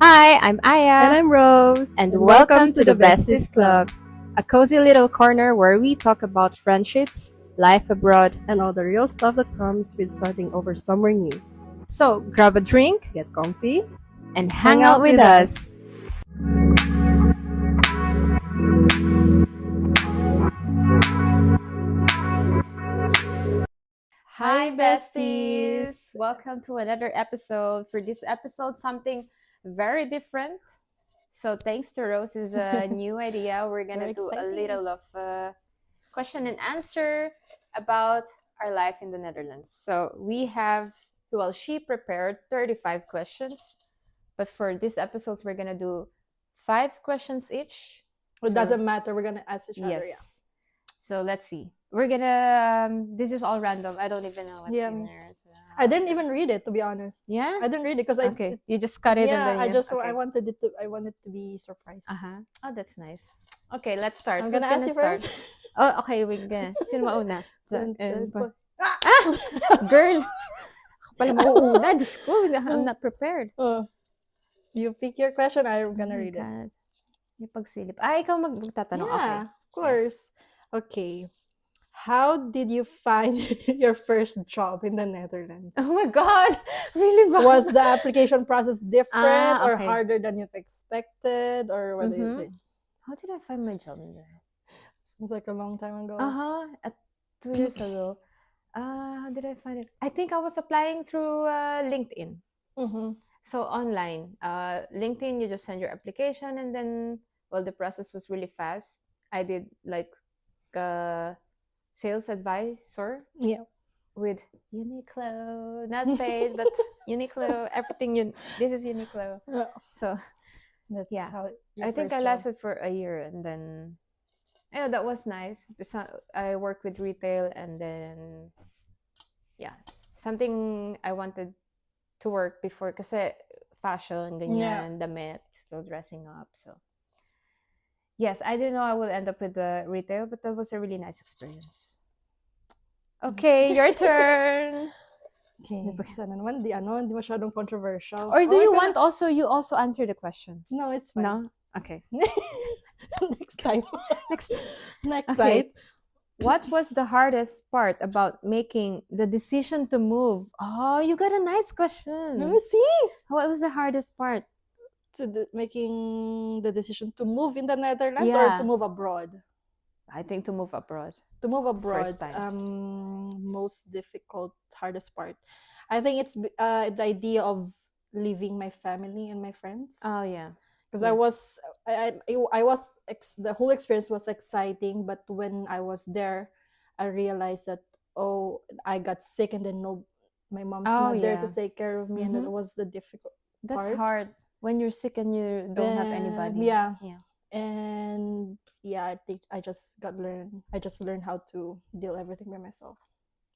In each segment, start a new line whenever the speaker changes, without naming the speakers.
Hi, I'm Aya.
And I'm Rose.
And welcome to the Besties Club, a cozy little corner where we talk about friendships, life abroad,
And all the real stuff that comes with starting over somewhere new.
so grab a drink
Get comfy.
and hang out with us. Hi, besties! Welcome to another episode. For this episode, something very different. So, thanks to Rose's new idea, we're gonna
Very
do a
exciting.
little of question and answer about our life in the Netherlands. So, she prepared 35 questions, but for this episodes, we're gonna do 5 questions each.
It doesn't matter. We're gonna ask each other. Yeah.
Yes. So let's see. We're gonna. This is all random. I don't even know what's
Yeah.
in there. So.
I didn't even read it, to be honest.
Yeah.
I didn't read it because
Okay. You just cut it and then
I
you.
just
Okay.
I wanted it to. I wanted to be surprised.
Oh, that's nice. Okay, let's start.
I'm
Who's
gonna ask you
start?
first.
Oh, okay. We're gonna. Sino mauna?
Ah!
Girl. Ako pala mauuna. Diyos ko, I'm not prepared.
You pick your question. I'm gonna read it.
May pagsilip. Ikaw magtatanong.
Yeah,
Okay.
of course. Yes. Okay. How did you find your first job in the Netherlands?
Oh my God! Really bad.
Was the application process different or
okay.
harder than you've expected? Or what do you think?
How did I find my job in there?
Seems like a long time ago.
At 2 years ago. How did I find it? I think I was applying through LinkedIn. So online, LinkedIn, you just send your application and then, well, the process was really fast. I did like sales advisor.
Yeah.
With Uniqlo, not paid, but Uniqlo, everything. This is Uniqlo.
Yeah.
So
that's
how I think I lasted for a year, and then that was nice. I worked with retail, and then something I wanted to work before kasi fashion, ganyan, damit, so dressing up. So yes, I didn't know I would end up with the retail, but that was a really nice experience. Okay, your turn.
Okay. Sana naman, di masyadong controversial.
Or do you want you also answer the question?
No, it's fine.
No? Okay.
Next time.
Next time. What was the hardest part about making the decision to move? Oh, you got a nice question.
Let me see.
What was the hardest part?
Making the decision to move in the Netherlands or to move abroad?
I think to move abroad.
To move abroad,
First time.
most difficult, hardest part. I think it's the idea of leaving my family and my friends.
Oh yeah,
because yes. I was the whole experience was exciting, but when I was there, I realized that I got sick and then my mom's not there to take care of me, and that was the difficult.
That's
part.
hard when you're sick and you don't have anybody.
Yeah. And I think I just learned how to deal everything by myself.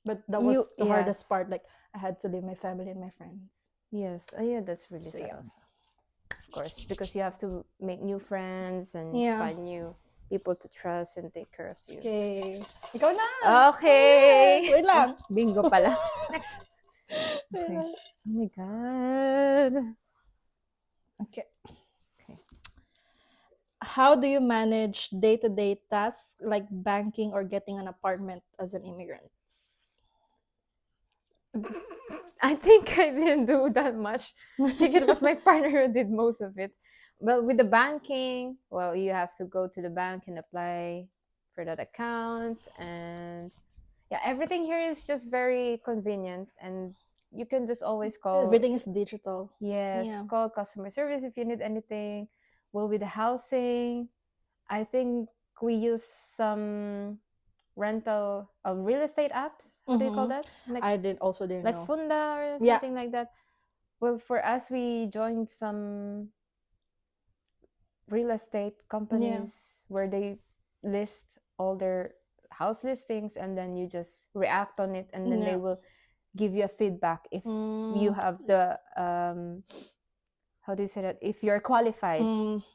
But that was the hardest part. Like I had to leave my family and my friends.
Yes. That's really sad also. Of course, because you have to make new friends and find new people to trust and take care of you.
Okay. Ikaw na!
Okay!
Wait lang.
Bingo pala. Next. Okay. Oh my God.
Okay. How do you manage day-to-day tasks like banking or getting an apartment as an immigrant?
I think I didn't do that much. I think it was my partner who did most of it. But with the banking, well, you have to go to the bank and apply for that account. And everything here is just very convenient. And you can just always call.
Everything is digital.
Yes, call customer service if you need anything. Well, with the housing, I think we use some rental real estate apps. How do you call that?
Like, I didn't know.
Like Funda or something like that. Well, for us, we joined some real estate companies where they list all their house listings, and then you just react on it, and then they will give you a feedback if you have the how do you say that, if you're qualified,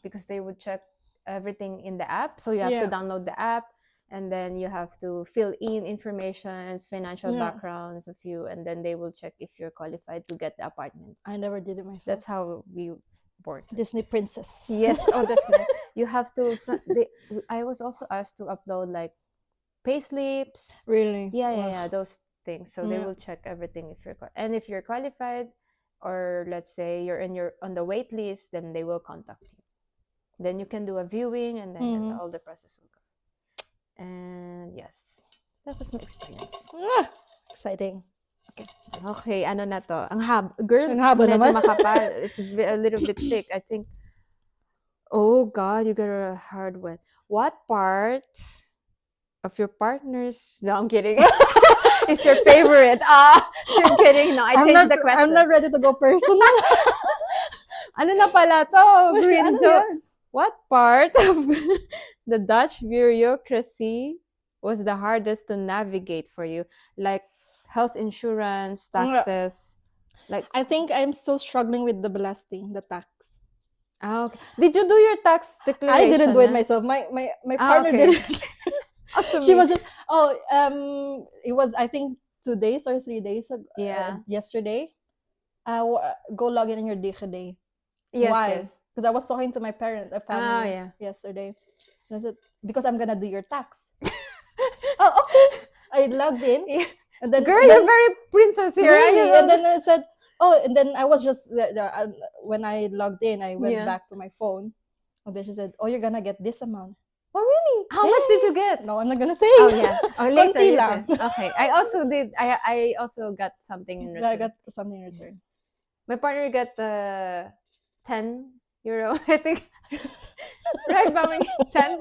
because they would check everything in the app. So you have to download the app, and then you have to fill in information, financial backgrounds of you, and then they will check if you're qualified to get the apartment.
I never did it myself.
That's how we important.
Disney princess.
Yes. Oh, that's nice. You have to. I was also asked to upload like payslips.
Really?
Yeah. Those things. So they
Yeah.
will check everything if you're and if you're qualified, or let's say you're on the wait list, then they will contact you. Then you can do a viewing, and then all the process will go. And yes, that was my experience.
Exciting.
Okay, ano na to? Girl,
Ang haba
medyo
naman.
makapal. It's a little bit thick. I think, oh God, you got a hard one. What part of your partner's... No, I'm kidding. It's your favorite. I'm kidding. No, I changed the question.
I'm not ready to go personal.
Ano na pala to? Green
Ano
joke.
yan?
What part of the Dutch bureaucracy was the hardest to navigate for you? Like health insurance, taxes. Like,
I think I'm still struggling with the belasting, the tax.
okay. Did you do your tax declaration?
I didn't do it myself. My partner did it.
Awesome.
She was just it was I think 2 days or 3 days ago, yesterday. Go log in your day.
Yes,
why?
yes.
Because I was talking to my family yesterday. And I said, because I'm gonna do your tax. Oh, okay. I logged in. And then,
girl, you're very princess here.
Really? And then I said, oh, and then I was just when I logged in, I went back to my phone. And then she said, oh, you're gonna get this amount. Oh, really?
How much did you get?
No, I'm not gonna say.
Oh, yeah. Oh, later.
Konti lang.
Okay. I also did. I also got something in return.
I got something in return.
My partner got 10 euro, I think. Right, Baming? 10?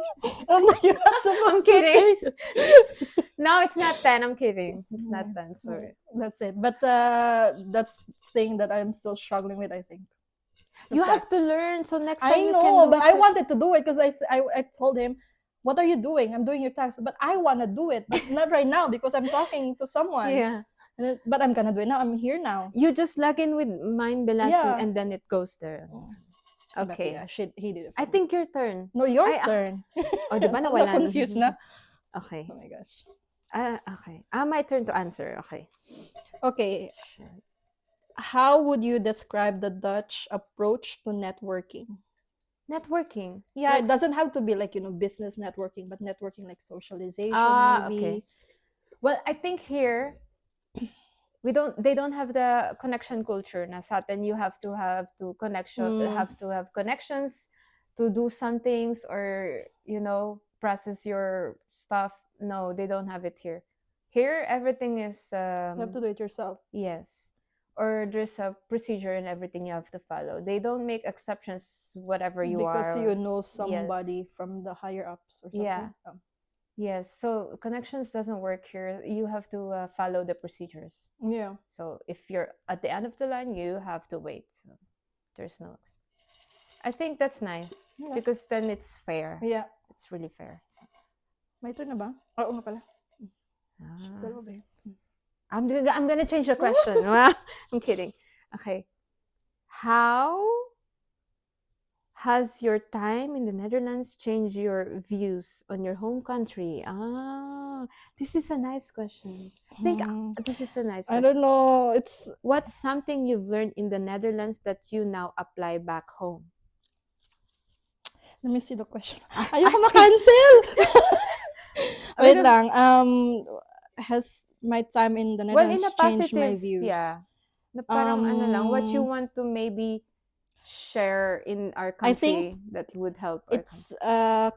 Oh, you're not supposed
I'm kidding.
to say.
No, it's not 10. I'm kidding. It's not 10. Sorry.
That's it. But that's the thing that I'm still struggling with, I think.
You have to learn. So next time
I
you
know,
can do
but
it.
I wanted to do it because I told him, what are you doing? I'm doing your tax. But I want to do it, but not right now because I'm talking to someone.
Yeah.
But I'm going to do it now. I'm here now.
You just log in with mine belasting and then it goes there. Okay.
But yeah, he did it.
I think your turn.
No, your turn.
Oh, di ba nawala?
I'm confused na.
Okay.
Oh my gosh.
Okay. My turn to answer. Okay.
Okay. How would you describe the Dutch approach to networking?
Networking.
Yeah, it doesn't have to be like, business networking, but networking like socialization maybe.
Okay. Well, I think here they don't have the connection culture na sa atin. You have to have connections to do some things or process your stuff. No, they don't have it here. Here everything is
you have to do it yourself.
Yes. Or there's a procedure and everything you have to follow. They don't make exceptions whatever you
because
are.
You know somebody from the higher ups or something.
Yeah. Yes, so connections doesn't work here. You have to follow the procedures.
Yeah.
So if you're at the end of the line, you have to wait. So there's no... I think that's nice because then it's fair.
Yeah.
It's really fair. So.
May turn na ba? Oo nga pala.
I'm gonna change the question. I'm kidding. Okay. How has your time in the Netherlands changed your views on your home country? This is a nice question. I think this is a nice question.
I don't know.
What's something you've learned in the Netherlands that you now apply back home?
Let me see the question. Ayoko ma-cancel! Wait lang. Has my time in the Netherlands changed my views?
Yeah. Na parang what you want to maybe share in our country,
I think
that would help.
It's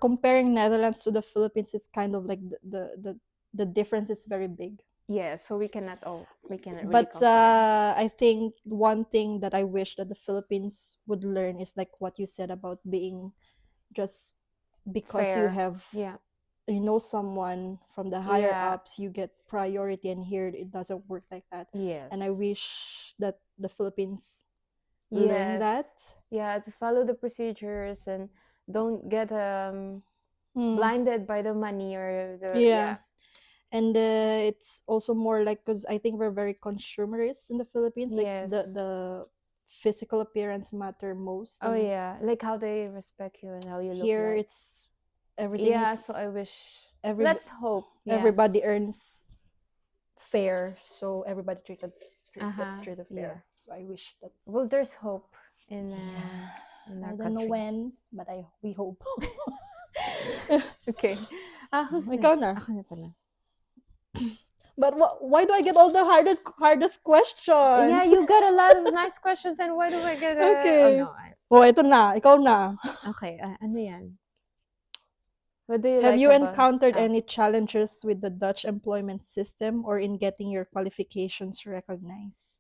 comparing Netherlands to the Philippines. It's kind of like the difference is very big.
Yeah, so we cannot really
but
compare.
I think one thing that I wish that the Philippines would learn is like what you said about being just because
fair.
You have someone from the higher ups, you get priority, and here it doesn't work like that.
Yes.
And I wish that the Philippines learn that.
Yeah, to follow the procedures and don't get blinded by the money or the
And it's also more like, because I think we're very consumerist in the Philippines. Like the physical appearance matter most.
Oh yeah, like how they respect you and how you look.
Here
like.
It's everything.
Yeah, so I wish. Let's hope
everybody earns fair, so everybody gets treated fair. So I wish that's.
Well, there's hope in in
I
our
don't know
country.
when, but we hope.
Okay. Who's
Ikaw
next?
na.
Ako na pala.
But why do I get all the hardest questions?
Yeah, you got a lot of nice questions, and why do I get a... Oh
Okay.
no.
Oh, ito na. Ikaw na.
Okay, ano yan? What do you
Have
like
you
about...
encountered any challenges with the Dutch employment system or in getting your qualifications recognized?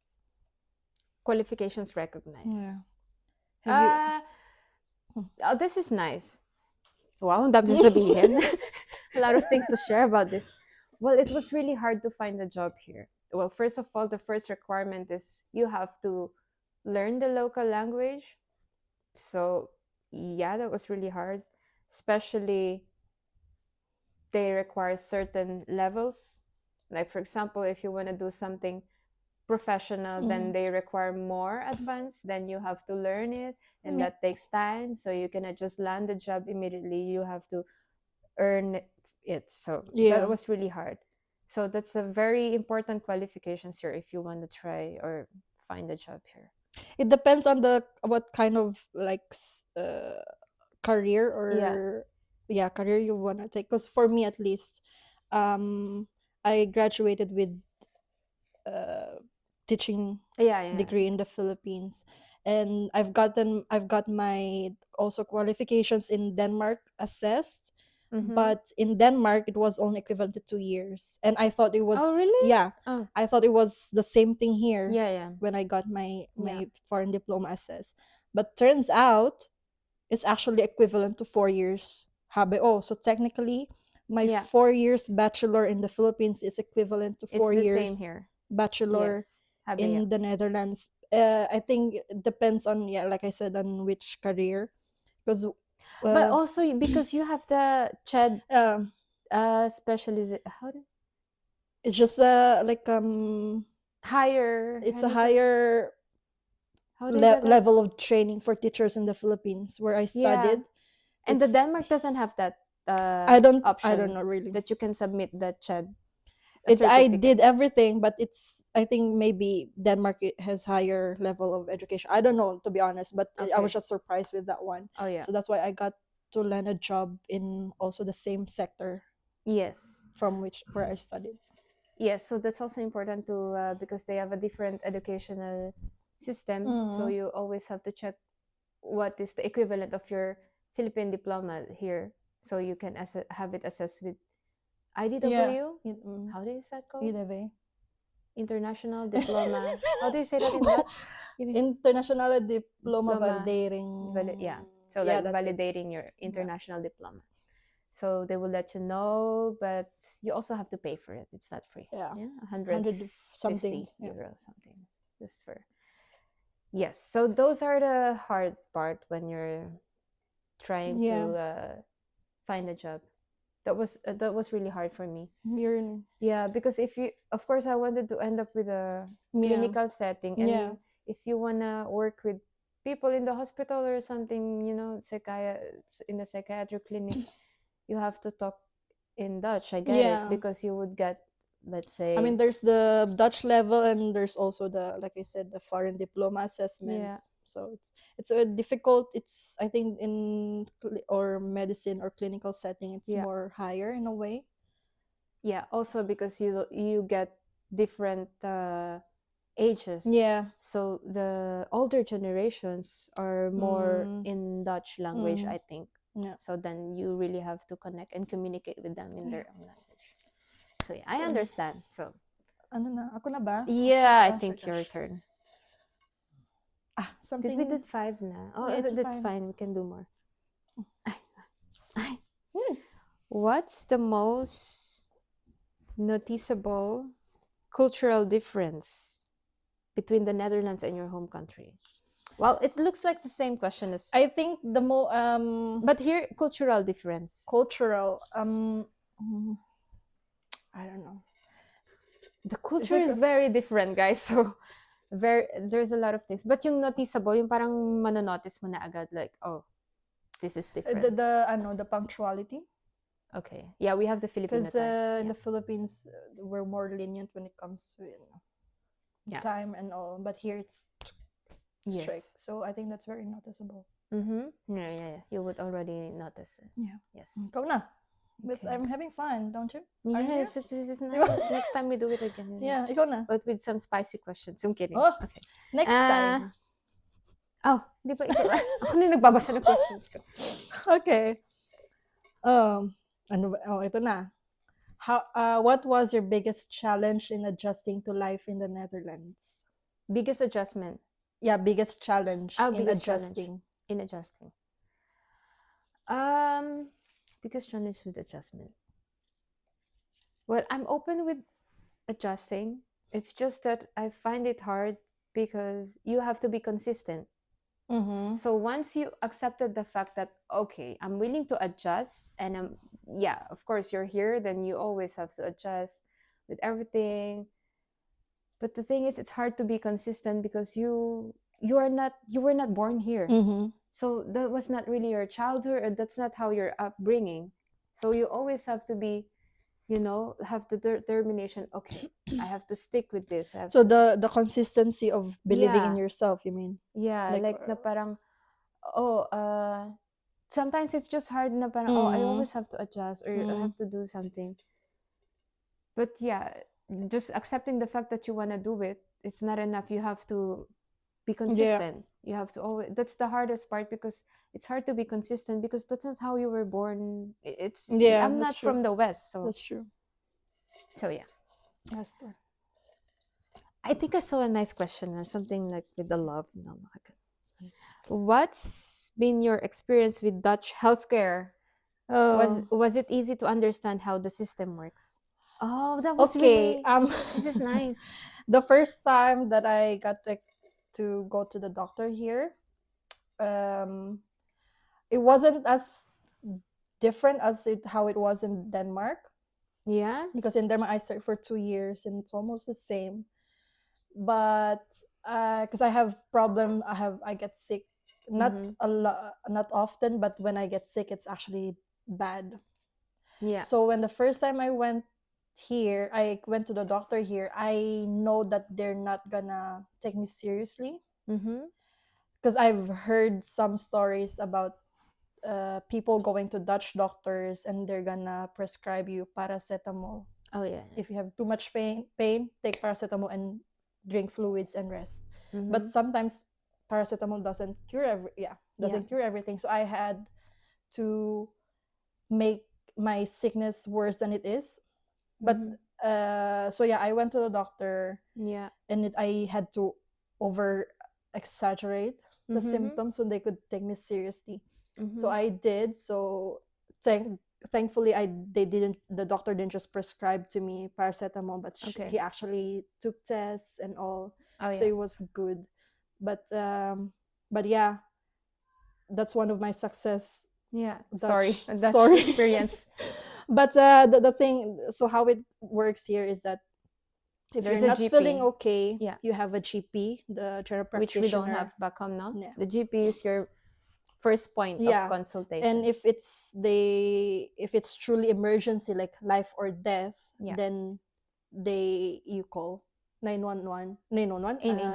qualifications
Yeah.
recognized?
Have you?
Oh, this is nice. Wow, ang dami sabihin. A lot of things to share about this. Well, it was really hard to find a job here. Well, first of all, the first requirement is you have to learn the local language. So, yeah, that was really hard. Especially, they require certain levels. Like, for example, if you want to do something professional, then they require more advanced, then you have to learn it, and that takes time. So, you cannot just land the job immediately. You have to earn it. So that was really hard. So that's a very important qualifications here if you want to try or find a job here.
It depends on the what kind of like career or career you want to take. Because for me at least, I graduated with teaching degree in the Philippines, and I've got my also qualifications in Denmark assessed. But in Denmark it was only equivalent to 2 years, and I thought it was I thought it was the same thing here when I got my foreign diploma assessed. But turns out it's actually equivalent to 4 years. So technically my 4 years bachelor in the Philippines is equivalent to 4 years
same here.
bachelor in the Netherlands. I think it depends on like I said, on which career, because
but also because you have the CHED specialism.
it's just like
higher.
It's a higher level of training for teachers in the Philippines where I studied.
And the Denmark doesn't have that option.
I don't know really
that you can submit the CHED.
I did everything, but I think maybe Denmark has higher level of education. I don't know, to be honest, but I was just surprised with that one.
Oh yeah.
So that's why I got to land a job in also the same sector.
Yes.
From where I studied.
Yes, so that's also important to because they have a different educational system. So you always have to check what is the equivalent of your Philippine diploma here, so you can have it assessed with IDW. How is that called?
IDW.
International Diploma. How do you say that in Dutch?
International Diploma Validating.
So like validating your international diploma. So they will let you know, but you also have to pay for it. It's not free. 100 something euro something. Just for... Yes. So those are the hard part when you're trying to find a job. That was really hard for me. Because if you, of course, I wanted to end up with a clinical setting, and if you wanna work with people in the hospital or something, in the psychiatric clinic, you have to talk in Dutch. I get it, because you would get, let's say,
I mean, there's the Dutch level, and there's also the, like I said, the foreign diploma assessment. So it's a difficult. It's, I think, in or medicine or clinical setting, it's more higher in a way.
Also because you get different ages. So the older generations are more in Dutch language, I think. So then you really have to connect and communicate with them in their own language. So I understand. So
ano na? Ako na ba?
I think your turn.
Something.
We did 5 na. That's fine. We can do more. What's the most noticeable cultural difference between the Netherlands and your home country? Well, it looks like the same question as...
I think the
but here, cultural difference.
Cultural. I don't know.
The culture is very different, guys. So there's a lot of things. But yung noticeable, yung parang manonotice mo na agad, like, oh, this is different.
The punctuality.
Okay. Yeah, we have the Filipino
time. Because in the Philippines, we're more lenient when it comes to time and all. But here it's strict.
Yes.
So I think that's very noticeable.
Yeah. You would already notice it.
Yeah.
Yes.
Go na. But
Okay.
I'm having fun, don't you?
Yes, it is nice. Next time we do it again.
Yeah, ikaw na.
But with some spicy questions. I'm kidding.
Oh,
Okay.
next time.
Oh, di ba ikaw? Ako na yung nagbabasa ng questions ko.
Okay. Ito na. What was your biggest challenge in adjusting to life in the Netherlands?
Biggest adjustment.
Yeah, biggest challenge in
biggest
adjusting.
challenge in adjusting. Biggest challenge with adjustment. Well, I'm open with adjusting. It's just that I find it hard because you have to be consistent.
Mm-hmm.
So once you accepted the fact that, okay, I'm willing to adjust, and of course you're here, then you always have to adjust with everything. But the thing is, it's hard to be consistent because you were not born here.
Mm-hmm.
So that was not really your childhood, or that's not how your upbringing. So you always have to be, have the determination. Okay, I have to stick with this.
So the consistency of believing in yourself, you mean?
Yeah, like na parang, sometimes it's just hard na parang, I always have to adjust, or I have to do something. But yeah, just accepting the fact that you want to do it, it's not enough. You have to be consistent. You have to always, that's the hardest part, because it's hard to be consistent because that's not how you were born. I'm not
true.
from the West, so
That's true.
So yeah.
That's true.
I think I saw a nice question, something like with the love. No, what's been your experience with Dutch healthcare? Was it easy to understand how the system works? Oh, that was
okay.
Really, this is nice.
The first time that I got to go to the doctor here, it wasn't as different as how it was in Denmark.
Yeah.
Because in Denmark I stayed for 2 years and it's almost the same. But because I have problem, I get sick, not a lot, not often, but when I get sick, it's actually bad.
Yeah.
So when the first time I went to the doctor here, I know that they're not gonna take me seriously. Because I've heard some stories about people going to Dutch doctors and they're gonna prescribe you paracetamol.
Oh yeah.
If you have too much pain, take paracetamol and drink fluids and rest. But sometimes paracetamol doesn't cure cure everything. So I had to make my sickness worse than it is. But I went to the doctor.
Yeah.
And I had to over exaggerate the symptoms so they could take me seriously. So I did. So thankfully the doctor didn't just prescribe to me paracetamol, but he actually took tests and all. So it was good. But yeah, that's one of my success
story experience.
But the thing, so how it works here is that if
There's
you're not
GP.
feeling okay, you have a GP, the general practitioner.
Which we don't have back home now. Yeah. The GP is your first point of consultation.
And if it's truly emergency, like life or death, then you call 911 in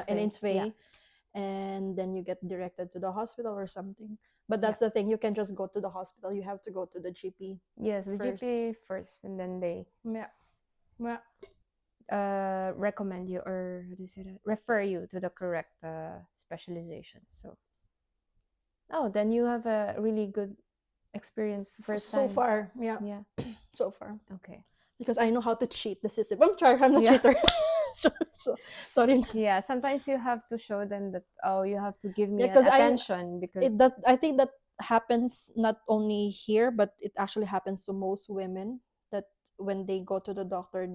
Intvay, and then you get directed to the hospital or something. But that's the thing, you can just go to the hospital, you have to go to the GP.
Yes, the first. GP first, and then they recommend you, or how do you say that? Refer you to the correct specializations. So then you have a really good experience first time.
So far. Yeah. So far.
Okay.
Because I know how to cheat the system. I'm a cheater. So sorry.
Yeah, sometimes you have to show them that, you have to give me attention, because
I think that happens not only here, but it actually happens to most women, that when they go to the doctor,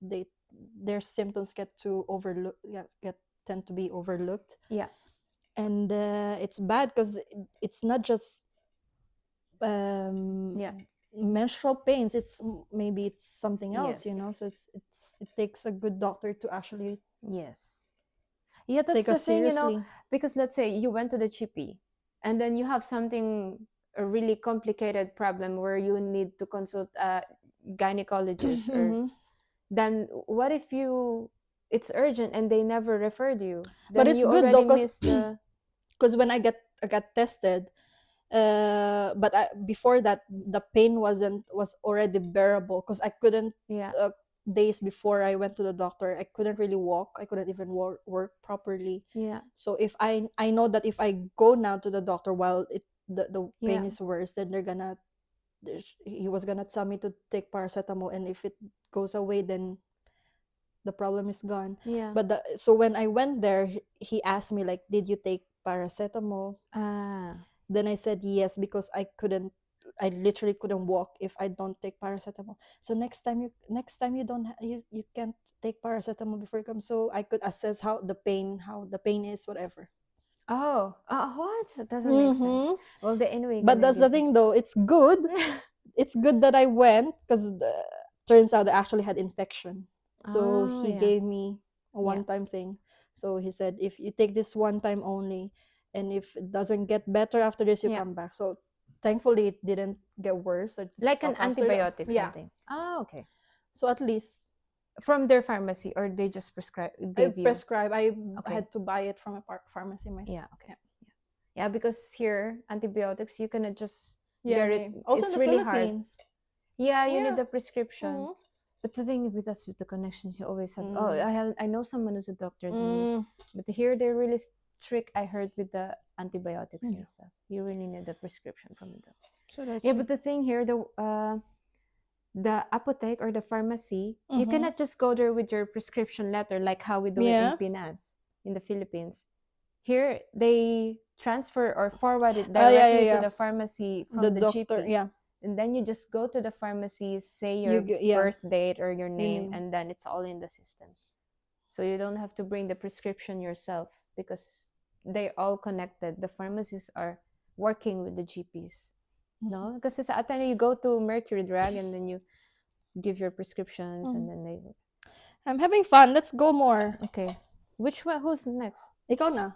their symptoms tend to be overlooked.
Yeah.
And it's bad because it's not just menstrual pains, it's something else. So it takes a good doctor to actually
that's take the thing seriously. Because let's say you went to the GP and then you have a really complicated problem where you need to consult a gynecologist or then what if you it's urgent and they never referred you,
But
then
it's
you
good though,
already missed the
because when I got tested, but before that the pain was already bearable because I couldn't,
yeah
days before I went to the doctor, I couldn't really walk, I couldn't even work properly.
yeah
So if I know that if I go now to the doctor while the pain
yeah
is worse, then he was gonna tell me to take paracetamol, and if it goes away, then the problem is gone.
yeah
But so when I went there, he asked me like, did you take paracetamol?
ah
Then I said yes, because I literally couldn't walk if I don't take paracetamol. So next time you don't you can't take paracetamol before you come, so I could assess how the pain is, whatever.
oh what, it doesn't make sense.
Mm-hmm.
Well, the anyway
But
gonna
that's the
give you
thing though, it's good that I went, because turns out I actually had infection. So
oh
he
yeah
gave me a
yeah
one-time thing. So he said, if you take this one time only, and if it doesn't get better after this, you
yeah
come back. So thankfully, it didn't get worse. It
like an
stopped after that.
antibiotic
Yeah.
something. Oh, okay.
So at least
From their pharmacy, or they just prescribe
I
give you?
prescribe. I
Okay.
had to buy it from a pharmacy
Yeah.
myself.
Okay.
Yeah.
Yeah, because here antibiotics you cannot just
Yeah.
get it.
Also in
It's
the
really hard.
Philippines.
Yeah, you need
Yeah.
the prescription.
Mm-hmm.
But the thing with us, with the connections, you always have. Oh,
Mm.
I know someone who's a doctor. Then,
Mm.
but here they're really strict. I heard with the antibiotics
Yeah.
and stuff. You really need the prescription from the doctor.
So that's
Yeah,
it.
but the thing here, the apotheke or the pharmacy, you
Mm-hmm.
cannot just go there with your prescription letter like how we do it in
Yeah.
Pinas, in the Philippines. Here, they transfer or forward it
Yeah, yeah,
directly to
yeah.
the pharmacy
The
from the
doctor,
GP.
yeah.
And then you just go to the pharmacy, say
You
your
yeah,
birth date or your
your
name,
name.
and then it's all in the system. So you don't have to bring the prescription yourself because they're all connected. The pharmacies are working with the GPs. No? Because sa atin, you go to Mercury Drug and then you give your prescriptions and
Mhm.
then they
I'm having fun. Let's go more.
okay, which one, who's next?
Ikaw na.